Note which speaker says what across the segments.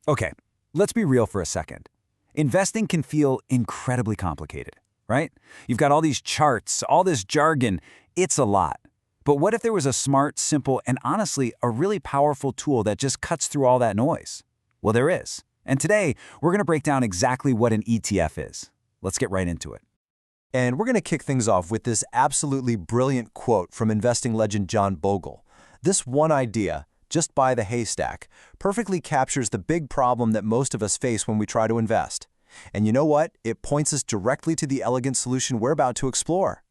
Speaker 1: Okay, let's be real for a second. Investing can feel incredibly complicated, right? You've got all these charts, all this jargon. It's a lot. But what if there was a smart, simple, and honestly, a really powerful tool that just cuts through all that noise? Well, there is. And today, we're going to break down exactly what an ETF is. Let's get right into it.
Speaker 2: And we're going to kick things off with this absolutely brilliant quote from investing legend John Bogle. This one idea, just buy the haystack, perfectly captures the big problem that most of us face when we try to invest. And you know what? It points us directly to the elegant solution we're about to explore.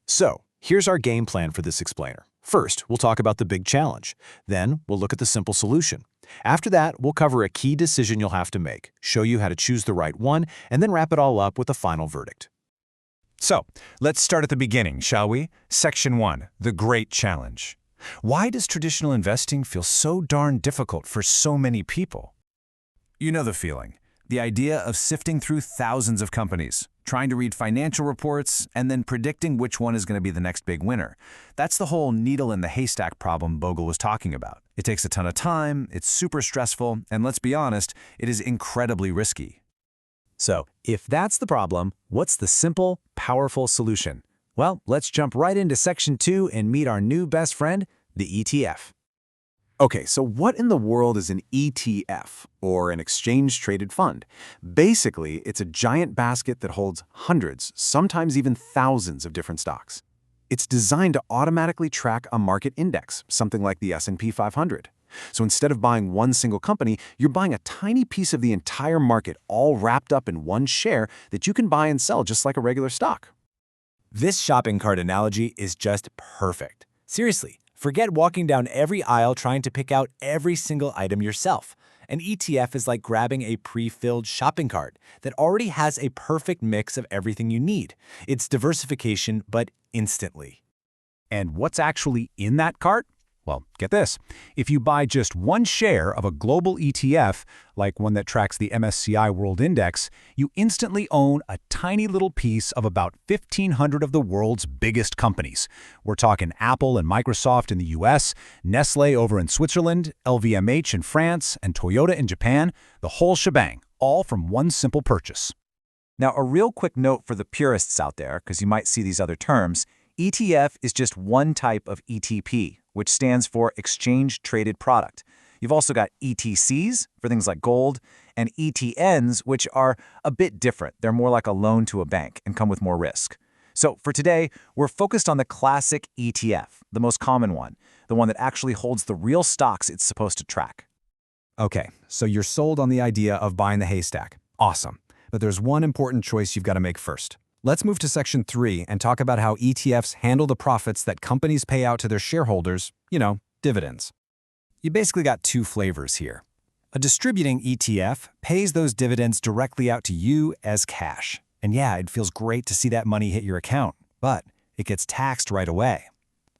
Speaker 3: So, here's our game plan for this explainer. First, we'll talk about the big challenge. Then, we'll look at the simple solution. After that, we'll cover a key decision you'll have to make, show you how to choose the right one, and then wrap it all up with a final verdict.
Speaker 4: So, let's start at the beginning, shall we? Section 1, the great challenge. Why does traditional investing feel so darn difficult for so many people? You know the feeling. The idea of sifting through thousands of companies, trying to read financial reports, and then predicting which one is going to be the next big winner. That's the whole needle in the haystack problem Bogle was talking about. It takes a ton of time, it's super stressful, and let's be honest, it is incredibly risky.
Speaker 1: So, if that's the problem, what's the simple, powerful solution? Well, let's jump right into Section 2 and meet our new best friend, the ETF. Okay, so what in the world is an ETF, or an exchange-traded fund? Basically, it's a giant basket that holds hundreds, sometimes even thousands of different stocks. It's designed to automatically track a market index, something like the S&P 500. So instead of buying one single company, you're buying a tiny piece of the entire market all wrapped up in one share that you can buy and sell just like a regular stock.
Speaker 5: This shopping cart analogy is just perfect. Seriously, forget walking down every aisle trying to pick out every single item yourself. An ETF is like grabbing a pre-filled shopping cart that already has a perfect mix of everything you need. It's diversification, but instantly.
Speaker 4: And what's actually in that cart? Well, get this. If you buy just one share of a global ETF, like one that tracks the MSCI World Index, you instantly own a tiny little piece of about 1,500 of the world's biggest companies. We're talking Apple and Microsoft in the US, Nestle over in Switzerland, LVMH in France, and Toyota in Japan, the whole shebang, all from one simple purchase.
Speaker 1: Now, a real quick note for the purists out there, because you might see these other terms, ETF is just one type of ETP, which stands for exchange-traded product. You've also got ETCs for things like gold, and ETNs, which are a bit different. They're more like a loan to a bank and come with more risk. So for today, we're focused on the classic ETF, the most common one, the one that actually holds the real stocks it's supposed to track.
Speaker 4: Okay, so you're sold on the idea of buying the haystack. Awesome. But there's one important choice you've got to make first. Let's move to Section 3 and talk about how ETFs handle the profits that companies pay out to their shareholders, dividends. You basically got two flavors here. A distributing ETF pays those dividends directly out to you as cash. And yeah, it feels great to see that money hit your account, but it gets taxed right away.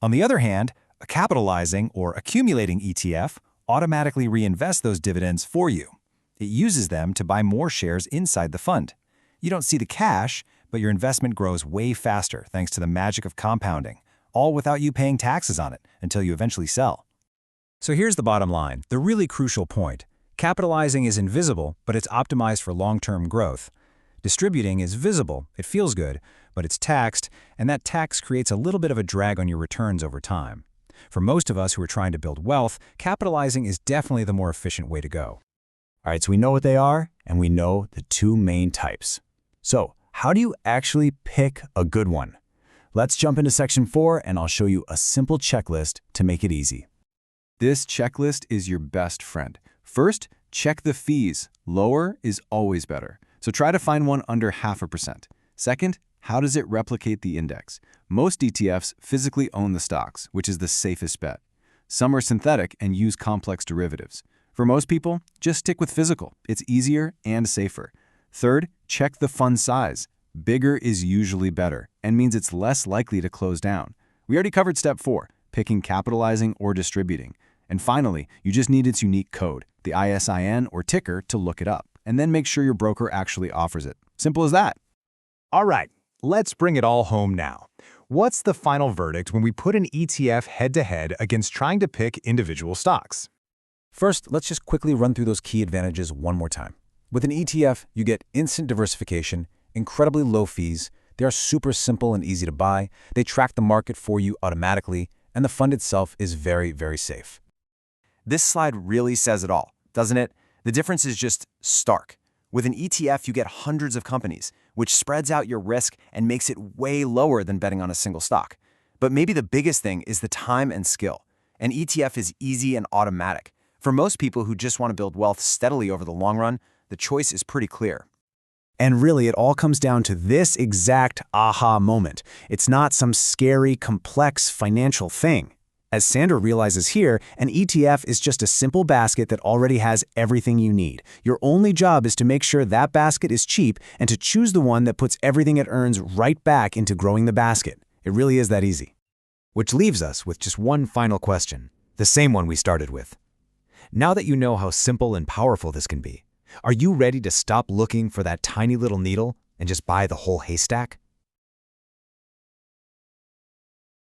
Speaker 4: On the other hand, a capitalizing or accumulating ETF automatically reinvests those dividends for you. It uses them to buy more shares inside the fund. You don't see the cash, but your investment grows way faster thanks to the magic of compounding, all without you paying taxes on it until you eventually sell. So here's the bottom line, the really crucial point. Capitalizing is invisible, but it's optimized for long-term growth. Distributing is visible, it feels good, but it's taxed, and that tax creates a little bit of a drag on your returns over time. For most of us who are trying to build wealth, capitalizing is definitely the more efficient way to go. All right, so we know what they are, and we know the two main types. So, how do you actually pick a good one? Let's jump into Section 4 and I'll show you a simple checklist to make it easy.
Speaker 6: This checklist is your best friend. First, check the fees. Lower is always better. So try to find one under 0.5%. Second, how does it replicate the index? Most ETFs physically own the stocks, which is the safest bet. Some are synthetic and use complex derivatives. For most people, just stick with physical. It's easier and safer. Third, check the fund size. Bigger is usually better and means it's less likely to close down. We already covered step 4, picking capitalizing or distributing. And finally, you just need its unique code, the ISIN or ticker, to look it up. And then make sure your broker actually offers it. Simple as that.
Speaker 4: All right, let's bring it all home now. What's the final verdict when we put an ETF head-to-head against trying to pick individual stocks?
Speaker 1: First, let's just quickly run through those key advantages one more time. With an ETF, you get instant diversification, incredibly low fees, they are super simple and easy to buy, they track the market for you automatically, and the fund itself is very, very safe.
Speaker 2: This slide really says it all, doesn't it? The difference is just stark. With an ETF, you get hundreds of companies, which spreads out your risk and makes it way lower than betting on a single stock. But maybe the biggest thing is the time and skill. An ETF is easy and automatic. For most people who just want to build wealth steadily over the long run, the choice is pretty clear.
Speaker 3: And really, it all comes down to this exact aha moment. It's not some scary, complex financial thing. As Sandra realizes here, an ETF is just a simple basket that already has everything you need. Your only job is to make sure that basket is cheap and to choose the one that puts everything it earns right back into growing the basket. It really is that easy.
Speaker 4: Which leaves us with just one final question, the same one we started with. Now that you know how simple and powerful this can be, are you ready to stop looking for that tiny little needle and just buy the whole haystack?